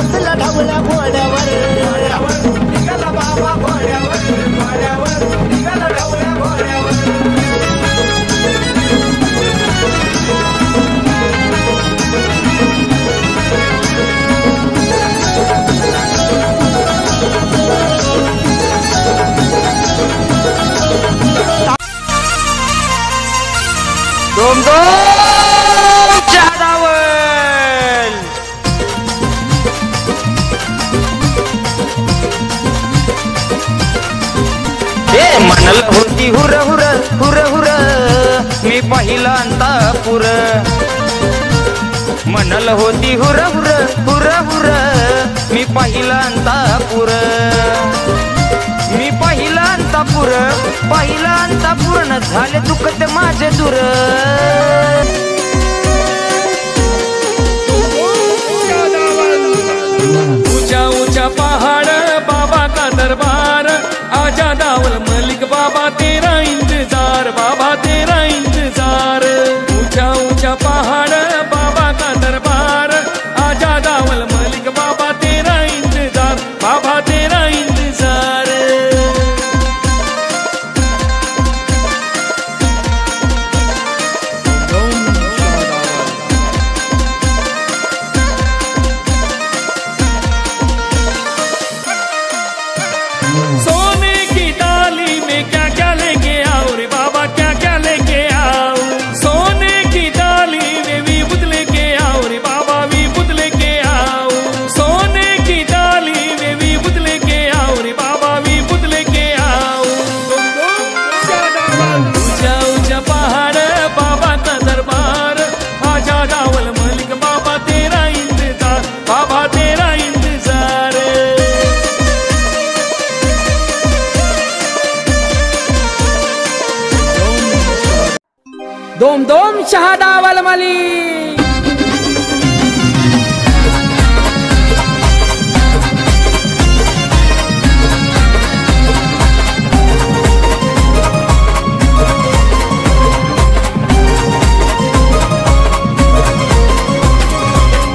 बसला ढवळ्या घोड्यावर निघाला बाबा घोड्यावर निघाला ढवळ्या घोड्यावर दोम चादावल हे मनल होती हुर हुर हुर हुर मी पहिला अंतापुर मनल होती हुर हुर हुर हुर मी पहिला अंतापुर मी पहिला अंतापुर न झाले दुखत माझे दूर ऊंचा ऊंचा पहाड़ बाबा का दरबार आजा दावल मलिक बाबा तेरा इंतजार बाबा तेरा इंतजार ऊंचा ऊंचा पहाड़ बाबा का दरबार आजा दावल मलिक बाबा तेरा इंतजार बाबा तेरा इंतजार सोने की डाली में क्या क्या लेके आओ रे बाबा क्या क्या लेके आओ सोने की डाली में विभूत लेके आओ रे बाबा विभूत लेके आओ सोने की डाली में विभूत लेके आओ रे बाबा विभूत लेके आओ ऊंचा ऊंचा पहाड़ बाबा का दरबार आजा दावल मलिक बाबा तेरा इंतजार बाबा तेरा इंतजार दोम दोम शहादावल मली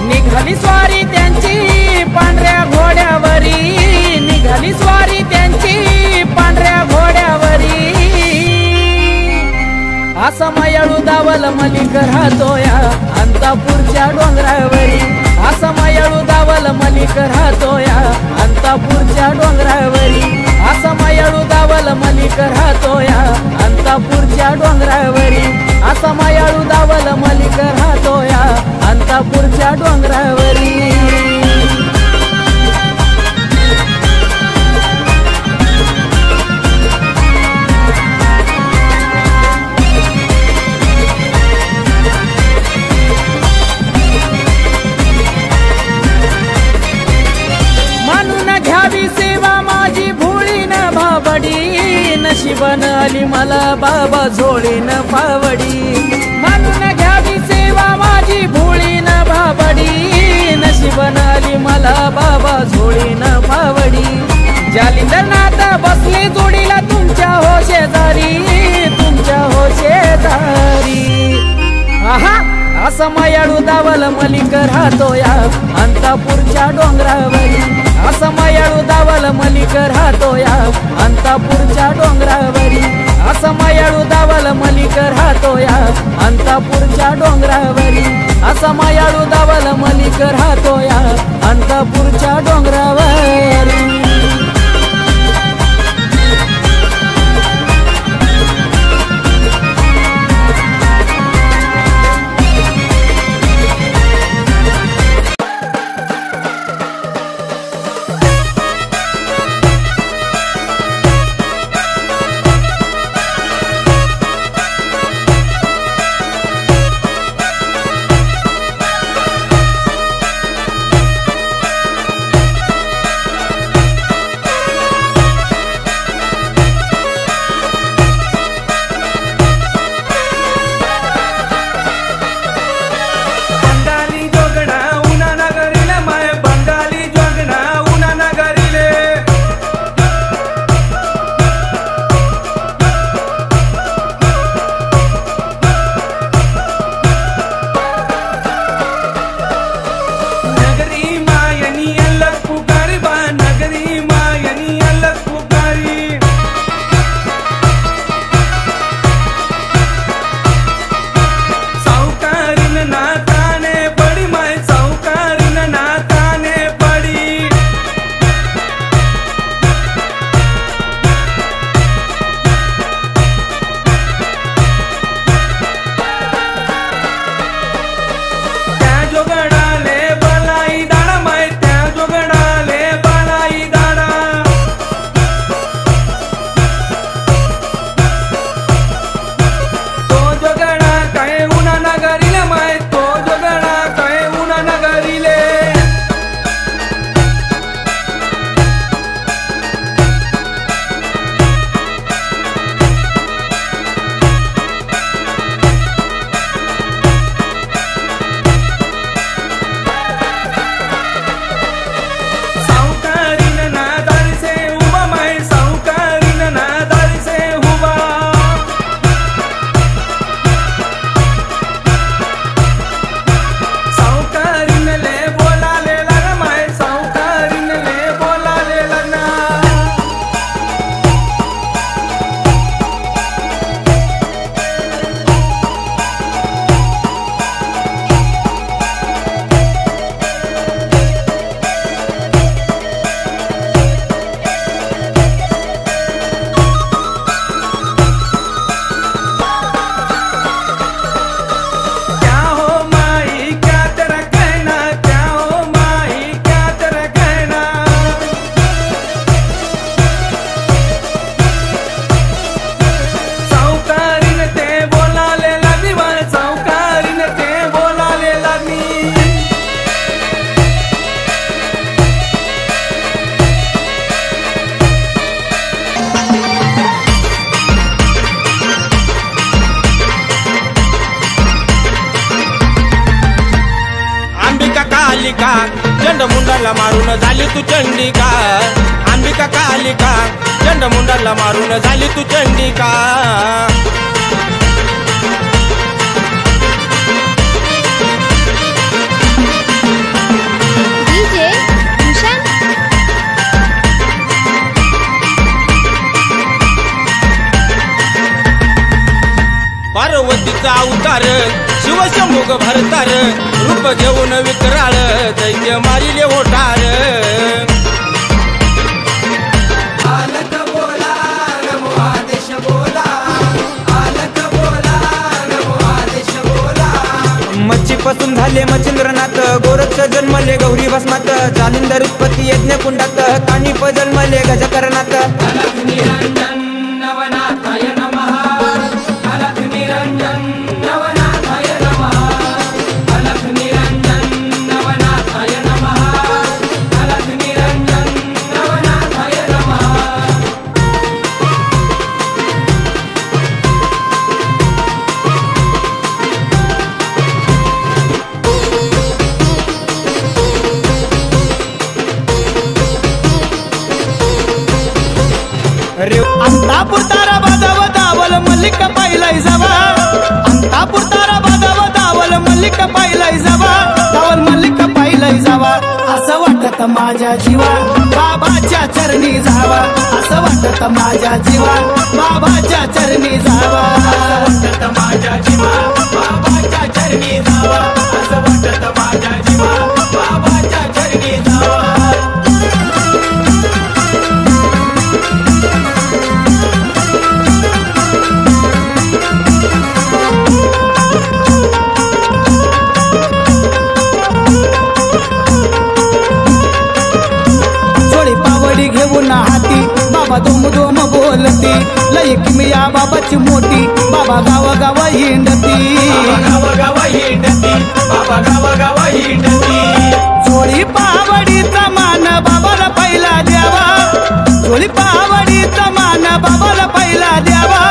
निघाली स्वारी त्यांची पांढऱ्या घोड्यावरी निघाली स्वारी त्यांची पांढऱ्या घोड्यावरी असा मायाळू दावल मलिक राहतोया अंतापूरच्या डोंगरावरी असा मायाळू दावल मलिक राहतोया अंतापूरच्या डोंगरावरी असा मायाळू दावल मलिक राहतोया अंतापूरच्या डोंगरावरी असा मायाळू दावल मलिक राहतोया अंतापूरच्या डोंगरावरी नशिबन आली मला बाबा झोळीन पावडी मानून घ्यावी सेवा माझी भोळीन भाबडी नशिबन आली मला बाबा झोळीन पावडी जालिंदरनाथ बसले जोडीला तुमच्या हो शेजारी तुमच्या हो शेजारी आहा असा मायाळू दावल मलिक राहतोया अंतापूरच्या डोंगरावरी असा मायाळू दावल मलिक राहतोया अंतापूरच्या डोंगरावरी असा मायाळू दावल मलिक राहतोया अंतापूरच्या डोंगरावरी असा मायाळू दावल मलिक राहतोया अंतापूरच्या डोंगरावरी चंडमुंडाला मारून झाली तू चंडिका, अंबिका कालिका चंडमुंडाला मारून झाली तू चंडिका। पार्वतीचा अवतार शिवशंभुग भरतार, रूप घेऊन विक्राळ दैत्य मारिले ओटार। आलक बोला नमो आदेश बोला, आलक बोला नमो आदेश बोला। मच्छीपासून झाले मच्छिंद्रनाथ, गोरक्ष जन्मले गौरी भस्मात, जालिंदर उत्पत्ती यज्ञ कुंडात, कानिप जन्मले गजकरणात। अलख निरंजन नवनाथाय नमः, अलख निरंजन नवनाथाय नमः, अलख निरंजन नवनाथाय नमः, अलख निरंजन नवनाथाय नमः। अंतापूर तारा बाजाव दावल मल्लिक पाहिलाय जावा, अंतापूर तारा बाजाव दावल मल्लिक पाहिलाय जावा, दावल मल्लिक पाहिलाय जावा। असं वाटत माझ्या जीवा बाबाच्या चरणी जावा, असं वाटत माझ्या जीवा बाबाच्या चरणी जावा, असं वाटत माझ्या जीवा बाबाच्या चरणी जावा, असं वाटत माझ्या जीवा बाबाच्या चरणी जावा। घेऊन हाती बाबा दोम दोम बोलती, लई किमिया बाबाची मोठी बाबा गाव गाव हिंडती, गाव गाव हिंडती, बाबा गाव गाव हिंडती। जोडी पावडीचा मान बाबाला पहिला द्यावा, जोडी पावडीचा मान बाबाला पहिला द्यावा,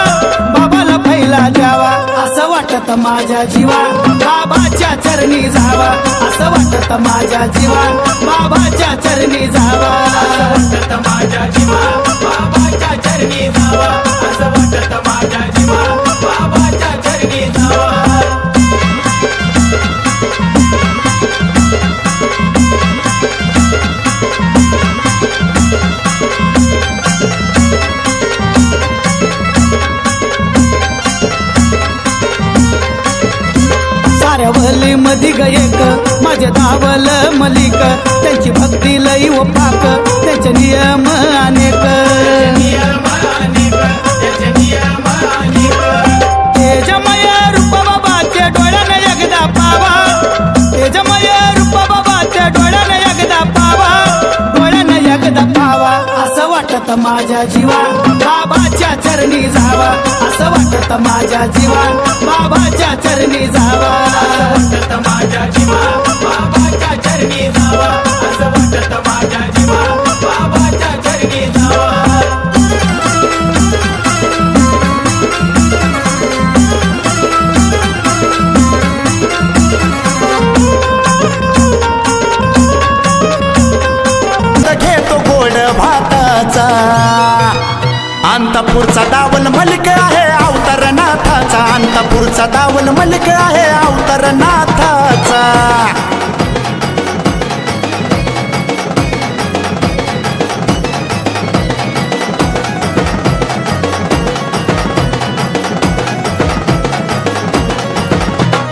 बाबाला पहिला द्यावा। असं वाटत माझ्या जीवा बाबाच्या चरणी जावा, असं वाटत माझ्या जीवा बाबाच्या चरणी जावा, असं वाटत माझ्या जीवा बाबाच्या चरणी जावा, असं वाटत माझ्या जीवा बाबाच्या चरणी जावा। साऱ्या वली मधी एक माझे धावल मलिक, त्यांची भक्ती लई व पाक, त्यांचे नियम अनेक, तेजमय रूप बाबाचे डोळ्याने एकदा पावा, तेजमय रूप बाबाचे डोळ्याने एकदा पावा, डोळ्याने एकदा पावा। असं वाटत माझ्या जीवा बाबाच्या चरणी जावा, असं वाटत माझ्या जीवा बाबाच्या चरणी जावा, असं वाटत माझ्या जीवा बाबाच्या चरणी जावा, असं वाटत माझ्या जीवा बाबाच्या चरणी जावा। घेतो गोड भाताचा, अंतपूरचा दावल मलिक आहे अवतारनाथाचा, अंतपूरचा दावल मलिक आहे अवतारनाथाचा।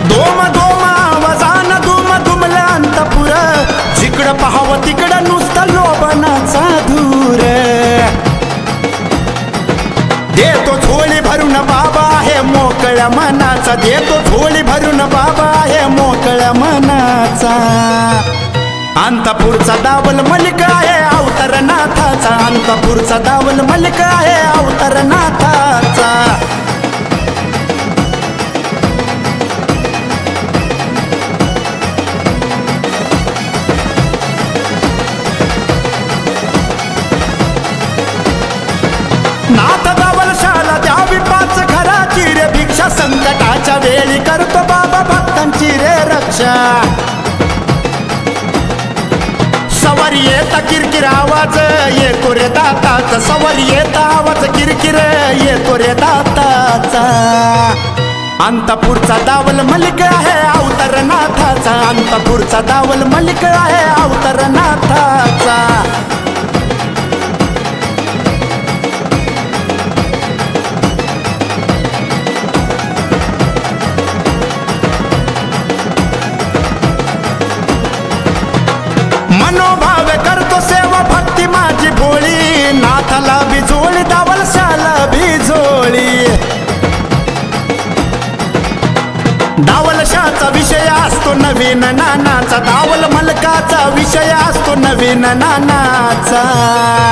दोम दोम आवाजान दुम दुमलं अंतपुर, जिकडं पाहावं तिकडं नुसतं लोभनाचा धूर। देतो झोळी भरून बाबा आहे मोकळ्या मनाचा, देतो झोळी भरून बाबा आहे मोकळ्या मनाचा। अंतपूरचा दावल मलिक आहे अवतारनाथाचा, अंतपूरचा दावल मलिक आहे अवतारनाथाचा। नाथ दावल शाला द्यावी पाच घराची रे भिक्षा, संकटाच्या वेळी करतो बाबा भक्तांची रे रक्षा। सवारी येता किरकिर आवाज येतो रे दाताचा सवारी येता आवाज किरकिर येतो रे दाताचा अंतपुरचा दावल मलिक आहे अवतारनाथाचा अंतपुरचा दावल मलिक आहे अवतारनाथाचा मनोभाव करतो सेवा भक्ती माझी भोळी नाथाला बिजोळी दावलशाला बिजोळी दावलशाचा विषय असतो नवीन नानाचा दावल मलकाचा विषय असतो नवीन नानाचा